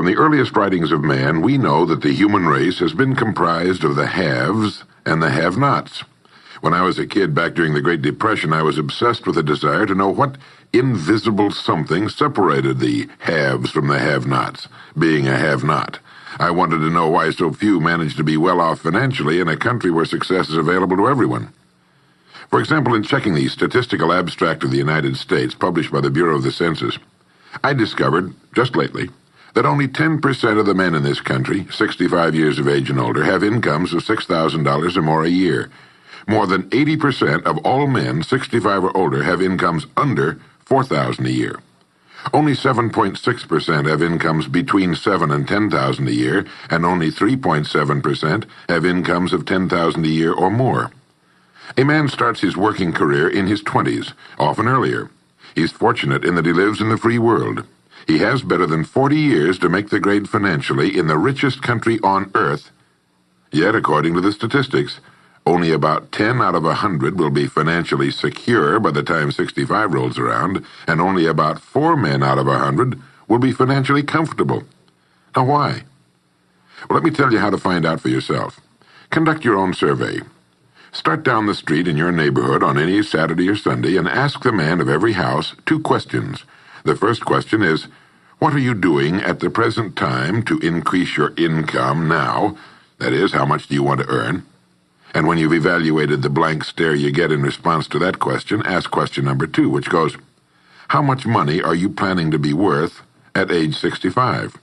From the earliest writings of man, we know that the human race has been comprised of the haves and the have-nots. When I was a kid back during the Great Depression, I was obsessed with a desire to know what invisible something separated the haves from the have-nots, being a have-not. I wanted to know why so few managed to be well off financially in a country where success is available to everyone. For example, in checking the Statistical Abstract of the United States, published by the Bureau of the Census, I discovered, just lately, that only 10% of the men in this country, 65 years of age and older, have incomes of $6,000 or more a year. More than 80% of all men 65 or older have incomes under $4,000 a year. Only 7.6% have incomes between $7,000 and $10,000 a year, and only 3.7% have incomes of $10,000 a year or more. A man starts his working career in his 20s, often earlier. He's fortunate in that he lives in the free world. He has better than 40 years to make the grade financially in the richest country on earth. Yet, according to the statistics, only about 10 out of 100 will be financially secure by the time 65 rolls around, and only about 4 men out of 100 will be financially comfortable. Now, why? Well, let me tell you how to find out for yourself. Conduct your own survey. Start down the street in your neighborhood on any Saturday or Sunday and ask the man of every house 2 questions. The first question is, what are you doing at the present time to increase your income now? That is, how much do you want to earn? And when you've evaluated the blank stare you get in response to that question, ask question number 2, which goes, how much money are you planning to be worth at age 65?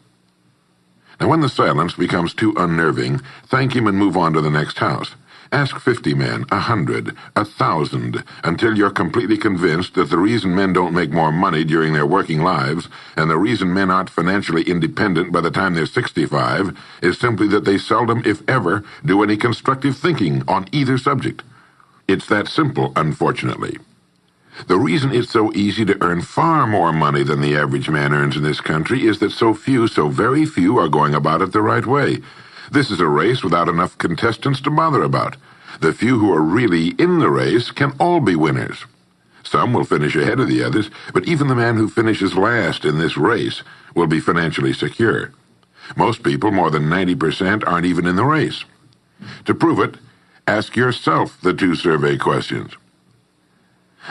Now, when the silence becomes too unnerving, thank him and move on to the next house. Ask 50 men, 100, 1,000, until you're completely convinced that the reason men don't make more money during their working lives, and the reason men aren't financially independent by the time they're 65, is simply that they seldom, if ever, do any constructive thinking on either subject. It's that simple, unfortunately. The reason it's so easy to earn far more money than the average man earns in this country is that so very few, are going about it the right way. This is a race without enough contestants to bother about. The few who are really in the race can all be winners. Some will finish ahead of the others, but even the man who finishes last in this race will be financially secure. Most people, more than 90%, aren't even in the race. To prove it, ask yourself the 2 survey questions.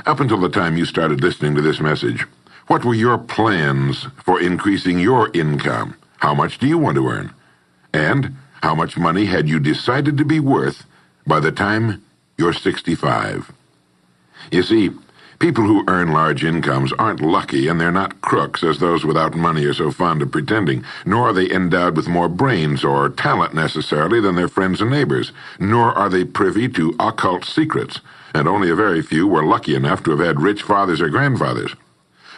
Up until the time you started listening to this message, what were your plans for increasing your income? How much do you want to earn? And how much money had you decided to be worth by the time you're 65? You see, people who earn large incomes aren't lucky, and they're not crooks as those without money are so fond of pretending, nor are they endowed with more brains or talent necessarily than their friends and neighbors, nor are they privy to occult secrets, and only a very few were lucky enough to have had rich fathers or grandfathers.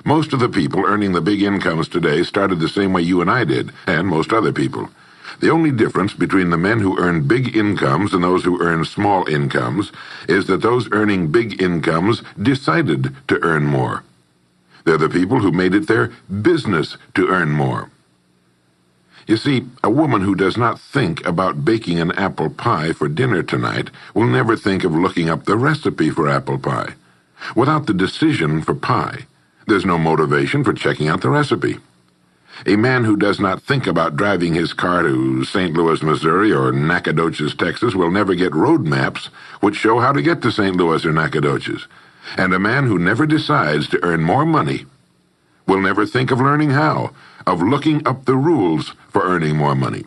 Most of the people earning the big incomes today started the same way you and I did, and most other people. The only difference between the men who earn big incomes and those who earn small incomes is that those earning big incomes decided to earn more. They're the people who made it their business to earn more. You see, a woman who does not think about baking an apple pie for dinner tonight will never think of looking up the recipe for apple pie. Without the decision for pie, there's no motivation for checking out the recipe. A man who does not think about driving his car to St. Louis, Missouri, or Nacogdoches, Texas, will never get road maps which show how to get to St. Louis or Nacogdoches. And a man who never decides to earn more money will never think of learning how, of looking up the rules for earning more money.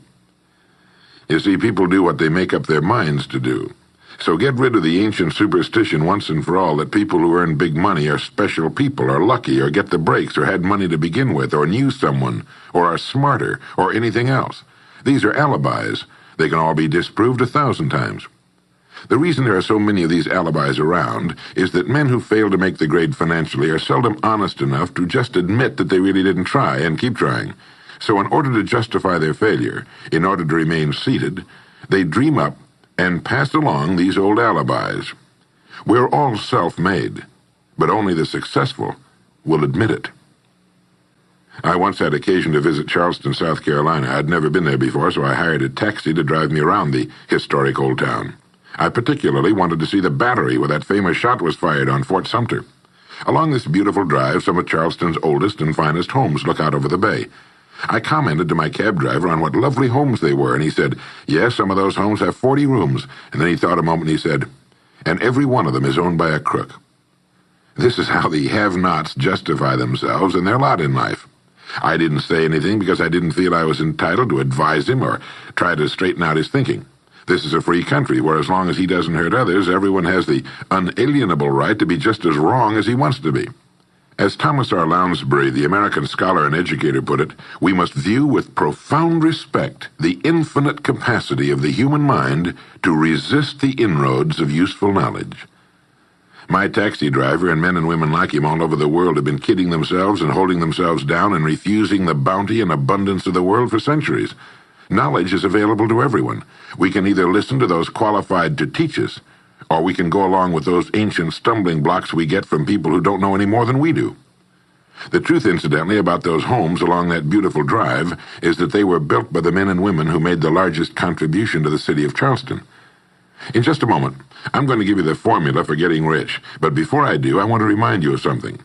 You see, people do what they make up their minds to do. So get rid of the ancient superstition once and for all that people who earn big money are special people, or lucky, or get the breaks, or had money to begin with, or knew someone, or are smarter, or anything else. These are alibis. They can all be disproved 1,000 times. The reason there are so many of these alibis around is that men who fail to make the grade financially are seldom honest enough to just admit that they really didn't try and keep trying. So in order to justify their failure, in order to remain seated, they dream up and pass along these old alibis. We're all self-made, but only the successful will admit it. I once had occasion to visit Charleston, South Carolina. I'd never been there before, so I hired a taxi to drive me around the historic old town. I particularly wanted to see the battery where that famous shot was fired on Fort Sumter. Along this beautiful drive, some of Charleston's oldest and finest homes look out over the bay. I commented to my cab driver on what lovely homes they were, and he said, yes, some of those homes have 40 rooms. And then he thought a moment and he said, and every one of them is owned by a crook. This is how the have-nots justify themselves and their lot in life. I didn't say anything because I didn't feel I was entitled to advise him or try to straighten out his thinking. This is a free country where as long as he doesn't hurt others, everyone has the unalienable right to be just as wrong as he wants to be. As Thomas R. Lounsbury, the American scholar and educator, put it, we must view with profound respect the infinite capacity of the human mind to resist the inroads of useful knowledge. My taxi driver and men and women like him all over the world have been kidding themselves and holding themselves down and refusing the bounty and abundance of the world for centuries. Knowledge is available to everyone. We can either listen to those qualified to teach us, or we can go along with those ancient stumbling blocks we get from people who don't know any more than we do. The truth, incidentally, about those homes along that beautiful drive is that they were built by the men and women who made the largest contribution to the city of Charleston. In just a moment, I'm going to give you the formula for getting rich, but before I do, I want to remind you of something.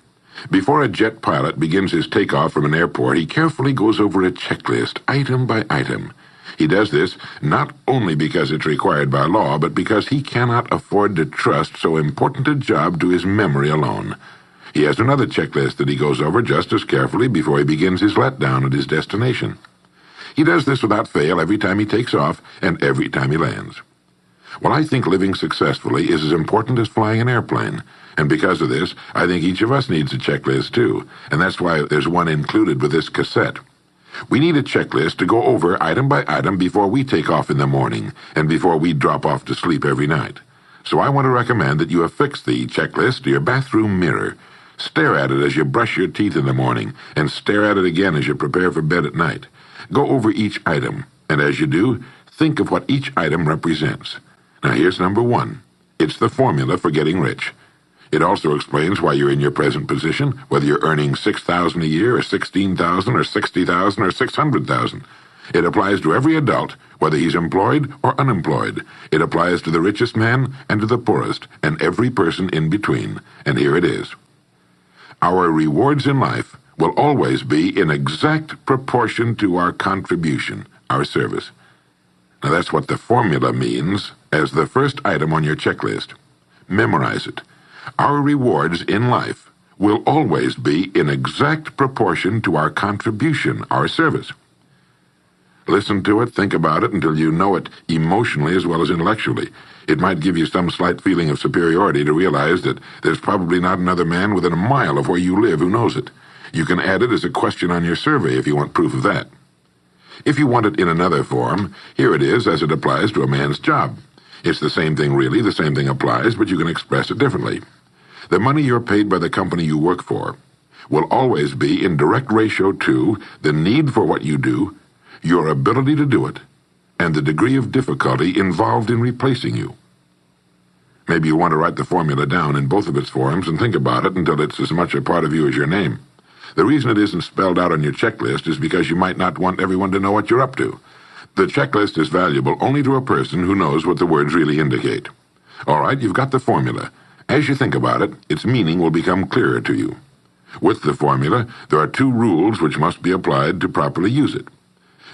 Before a jet pilot begins his takeoff from an airport, he carefully goes over a checklist, item by item. He does this not only because it's required by law, but because he cannot afford to trust so important a job to his memory alone. He has another checklist that he goes over just as carefully before he begins his letdown at his destination. He does this without fail every time he takes off and every time he lands. Well, I think living successfully is as important as flying an airplane. And because of this, I think each of us needs a checklist too. And that's why there's one included with this cassette. We need a checklist to go over item by item before we take off in the morning and before we drop off to sleep every night. So I want to recommend that you affix the checklist to your bathroom mirror. Stare at it as you brush your teeth in the morning and stare at it again as you prepare for bed at night. Go over each item, and as you do, think of what each item represents. Now here's number one. It's the formula for getting rich. It also explains why you're in your present position, whether you're earning $6,000 a year or $16,000 or $60,000 or $600,000. It applies to every adult, whether he's employed or unemployed. It applies to the richest man and to the poorest, and every person in between. And here it is. Our rewards in life will always be in exact proportion to our contribution, our service. Now that's what the formula means as the first item on your checklist. Memorize it. Our rewards in life will always be in exact proportion to our contribution, our service. Listen to it, think about it until you know it emotionally as well as intellectually. It might give you some slight feeling of superiority to realize that there's probably not another man within a mile of where you live who knows it. You can add it as a question on your survey if you want proof of that. If you want it in another form, here it is as it applies to a man's job. It's the same thing really, the same thing applies, but you can express it differently. The money you're paid by the company you work for will always be in direct ratio to the need for what you do, your ability to do it, and the degree of difficulty involved in replacing you. Maybe you want to write the formula down in both of its forms and think about it until it's as much a part of you as your name. The reason it isn't spelled out on your checklist is because you might not want everyone to know what you're up to. The checklist is valuable only to a person who knows what the words really indicate. All right, you've got the formula. As you think about it, its meaning will become clearer to you. With the formula, there are two rules which must be applied to properly use it.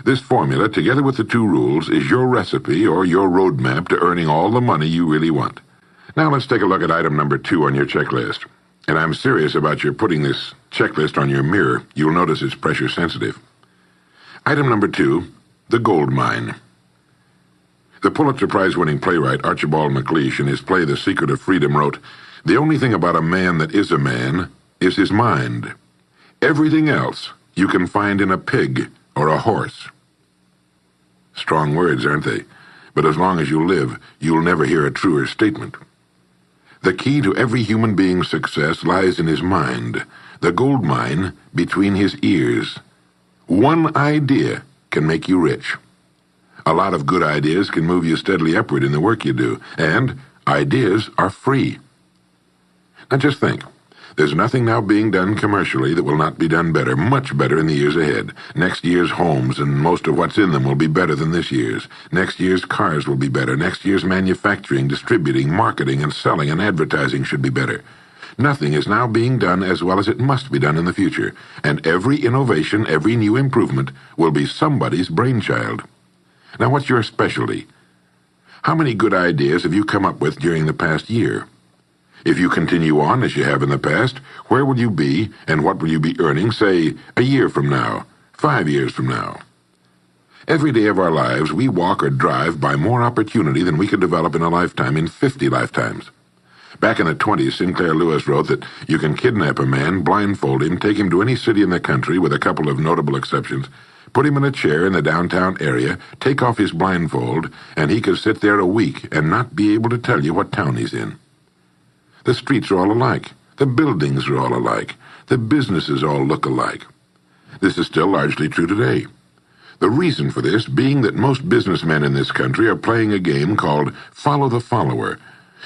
This formula, together with the two rules, is your recipe or your roadmap to earning all the money you really want. Now let's take a look at item number 2 on your checklist. And I'm serious about your putting this checklist on your mirror. You'll notice it's pressure sensitive. Item number 2, the gold mine. The Pulitzer Prize-winning playwright Archibald MacLeish, in his play The Secret of Freedom, wrote, "The only thing about a man that is a man is his mind. Everything else you can find in a pig or a horse." Strong words, aren't they? But as long as you live, you'll never hear a truer statement. The key to every human being's success lies in his mind, the gold mine between his ears. One idea can make you rich. A lot of good ideas can move you steadily upward in the work you do, and ideas are free. Now just think. There's nothing now being done commercially that will not be done better, much better in the years ahead. Next year's homes and most of what's in them will be better than this year's. Next year's cars will be better. Next year's manufacturing, distributing, marketing, and selling and advertising should be better. Nothing is now being done as well as it must be done in the future, and every innovation, every new improvement will be somebody's brainchild. Now, what's your specialty? How many good ideas have you come up with during the past year? If you continue on as you have in the past, where will you be and what will you be earning, say, a year from now, 5 years from now? Every day of our lives, we walk or drive by more opportunity than we could develop in a lifetime, in 50 lifetimes. Back in the 20s, Sinclair Lewis wrote that you can kidnap a man, blindfold him, take him to any city in the country, with a couple of notable exceptions, put him in a chair in the downtown area, take off his blindfold, and he could sit there a week and not be able to tell you what town he's in. The streets are all alike. The buildings are all alike. The businesses all look alike. This is still largely true today. The reason for this being that most businessmen in this country are playing a game called follow the follower.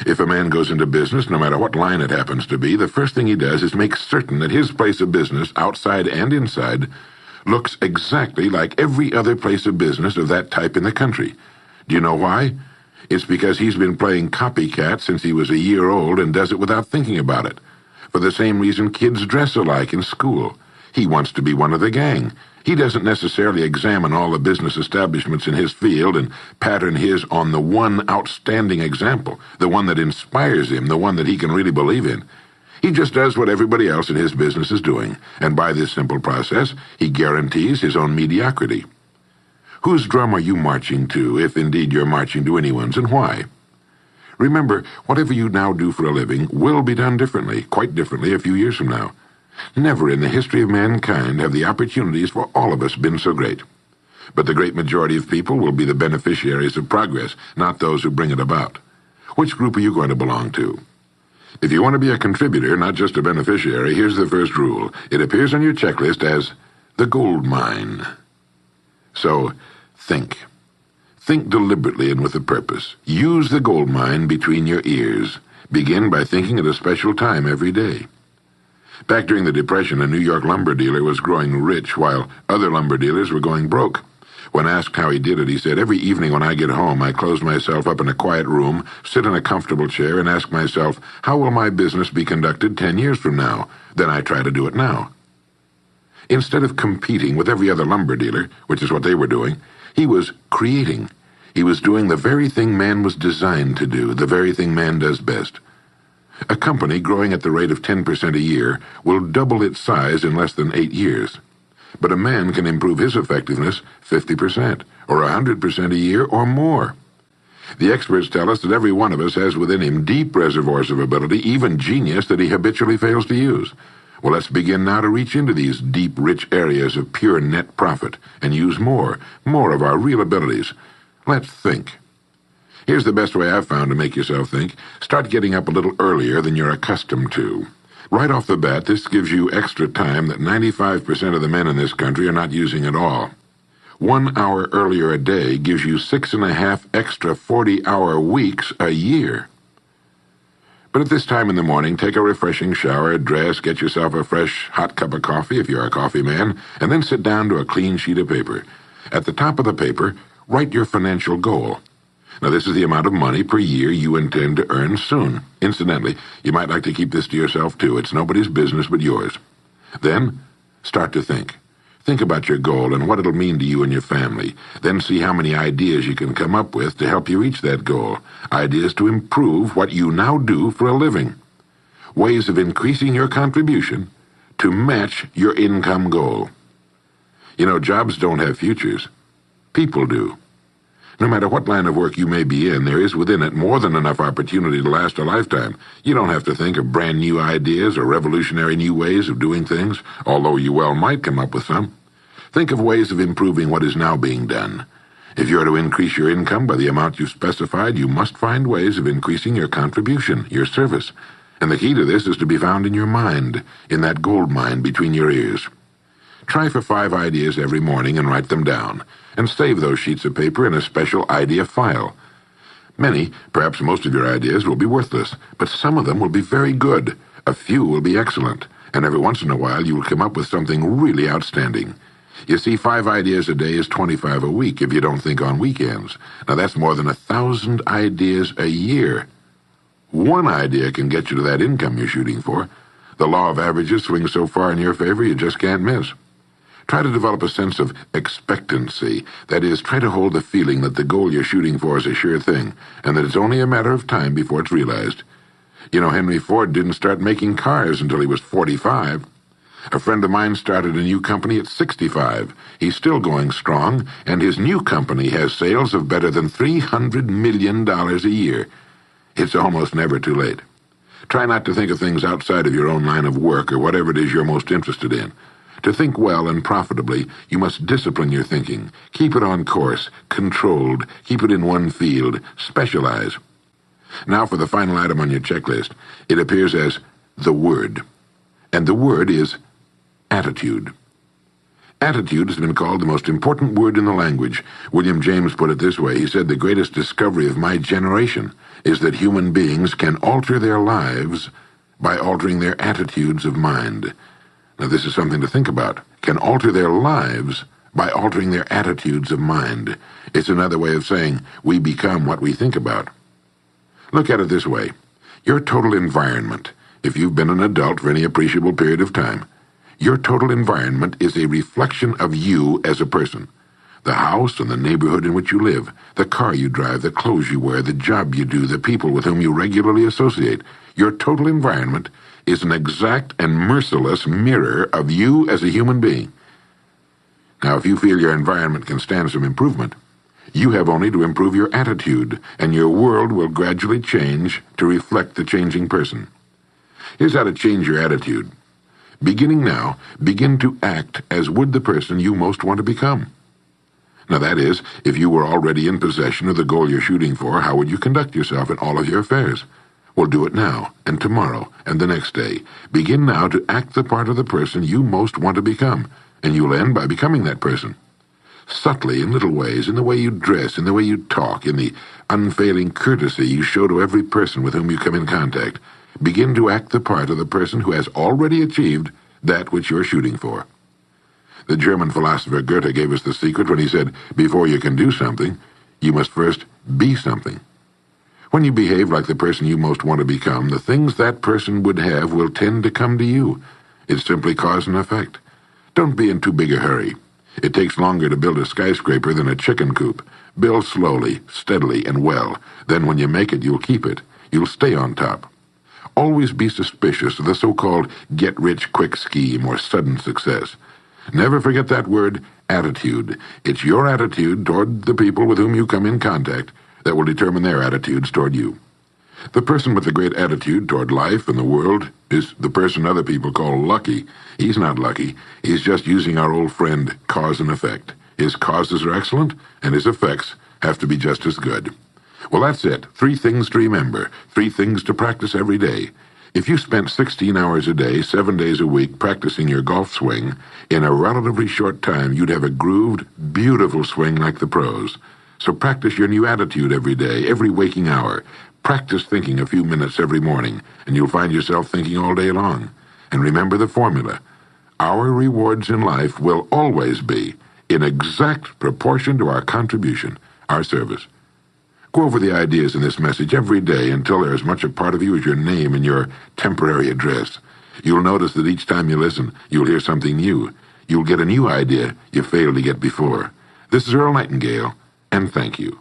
If a man goes into business, no matter what line it happens to be, the first thing he does is make certain that his place of business, outside and inside, looks exactly like every other place of business of that type in the country. Do you know why? It's because he's been playing copycat since he was a year old and does it without thinking about it. For the same reason kids dress alike in school. He wants to be one of the gang. He doesn't necessarily examine all the business establishments in his field and pattern his on the one outstanding example, the one that inspires him, the one that he can really believe in. He just does what everybody else in his business is doing, and by this simple process, he guarantees his own mediocrity. Whose drum are you marching to, if indeed you're marching to anyone's, and why? Remember, whatever you now do for a living will be done differently, quite differently a few years from now. Never in the history of mankind have the opportunities for all of us been so great. But the great majority of people will be the beneficiaries of progress, not those who bring it about. Which group are you going to belong to? If you want to be a contributor, not just a beneficiary, here's the first rule. It appears on your checklist as the gold mine. So, think. Think deliberately and with a purpose. Use the gold mine between your ears. Begin by thinking at a special time every day. Back during the Depression, a New York lumber dealer was growing rich while other lumber dealers were going broke. When asked how he did it, he said, "Every evening when I get home, I close myself up in a quiet room, sit in a comfortable chair, and ask myself, how will my business be conducted 10 years from now? Then I try to do it now." Instead of competing with every other lumber dealer, which is what they were doing, he was creating. He was doing the very thing man was designed to do, the very thing man does best. A company growing at the rate of 10% a year will double its size in less than 8 years. But a man can improve his effectiveness 50%, or 100% a year, or more. The experts tell us that every one of us has within him deep reservoirs of ability, even genius, that he habitually fails to use. Well, let's begin now to reach into these deep, rich areas of pure net profit and use more of our real abilities. Let's think. Here's the best way I've found to make yourself think. Start getting up a little earlier than you're accustomed to. Right off the bat, this gives you extra time that 95% of the men in this country are not using at all. 1 hour earlier a day gives you 6.5 extra 40-hour weeks a year. But at this time in the morning, take a refreshing shower, dress, get yourself a fresh, hot cup of coffee if you're a coffee man, and then sit down to a clean sheet of paper. At the top of the paper, write your financial goal. Now, this is the amount of money per year you intend to earn soon. Incidentally, you might like to keep this to yourself, too. It's nobody's business but yours. Then, start to think. Think about your goal and what it'll mean to you and your family. Then see how many ideas you can come up with to help you reach that goal. Ideas to improve what you now do for a living. Ways of increasing your contribution to match your income goal. You know, jobs don't have futures. People do. No matter what line of work you may be in, there is within it more than enough opportunity to last a lifetime. You don't have to think of brand new ideas or revolutionary new ways of doing things, although you well might come up with some. Think of ways of improving what is now being done. If you are to increase your income by the amount you've specified, you must find ways of increasing your contribution, your service. And the key to this is to be found in your mind, in that gold mine between your ears. Try for 5 ideas every morning and write them down, and save those sheets of paper in a special idea file. Many, perhaps most of your ideas will be worthless, but some of them will be very good. A few will be excellent, and every once in a while you will come up with something really outstanding. You see, 5 ideas a day is 25 a week if you don't think on weekends. Now that's more than 1,000 ideas a year. One idea can get you to that income you're shooting for. The law of averages swings so far in your favor you just can't miss. Try to develop a sense of expectancy. That is, try to hold the feeling that the goal you're shooting for is a sure thing, and that it's only a matter of time before it's realized. You know, Henry Ford didn't start making cars until he was 45. A friend of mine started a new company at 65. He's still going strong, and his new company has sales of better than $300 million a year. It's almost never too late. Try not to think of things outside of your own line of work or whatever it is you're most interested in. To think well and profitably, you must discipline your thinking. Keep it on course, controlled, keep it in one field, specialize. Now for the final item on your checklist. It appears as the word. And the word is attitude. Attitude has been called the most important word in the language. William James put it this way. He said, "The greatest discovery of my generation is that human beings can alter their lives by altering their attitudes of mind." Now, this is something to think about. Can alter their lives by altering their attitudes of mind. It's another way of saying we become what we think about. Look at it this way. Your total environment, if you've been an adult for any appreciable period of time, your total environment is a reflection of you as a person. The house and the neighborhood in which you live, the car you drive, the clothes you wear, the job you do, the people with whom you regularly associate. Your total environment is an exact and merciless mirror of you as a human being. Now, if you feel your environment can stand some improvement, you have only to improve your attitude, and your world will gradually change to reflect the changing person. Here's how to change your attitude. Beginning now, begin to act as would the person you most want to become. Now that is, if you were already in possession of the goal you're shooting for, how would you conduct yourself in all of your affairs? Well, do it now, and tomorrow, and the next day. Begin now to act the part of the person you most want to become, and you'll end by becoming that person. Subtly, in little ways, in the way you dress, in the way you talk, in the unfailing courtesy you show to every person with whom you come in contact, begin to act the part of the person who has already achieved that which you're shooting for. The German philosopher Goethe gave us the secret when he said, before you can do something, you must first be something. When you behave like the person you most want to become, the things that person would have will tend to come to you. It's simply cause and effect. Don't be in too big a hurry. It takes longer to build a skyscraper than a chicken coop. Build slowly, steadily, and well. Then when you make it, you'll keep it. You'll stay on top. Always be suspicious of the so-called get-rich-quick scheme or sudden success. Never forget that word, attitude. It's your attitude toward the people with whom you come in contact that will determine their attitudes toward you. The person with the great attitude toward life and the world is the person other people call lucky. He's not lucky. He's just using our old friend, cause and effect. His causes are excellent, and his effects have to be just as good. Well, that's it. 3 things to remember. 3 things to practice every day. If you spent 16 hours a day, 7 days a week, practicing your golf swing, in a relatively short time, you'd have a grooved, beautiful swing like the pros. So practice your new attitude every day, every waking hour. Practice thinking a few minutes every morning, and you'll find yourself thinking all day long. And remember the formula. Our rewards in life will always be in exact proportion to our contribution, our service. Go over the ideas in this message every day until they're as much a part of you as your name and your temporary address. You'll notice that each time you listen, you'll hear something new. You'll get a new idea you failed to get before. This is Earl Nightingale, and thank you.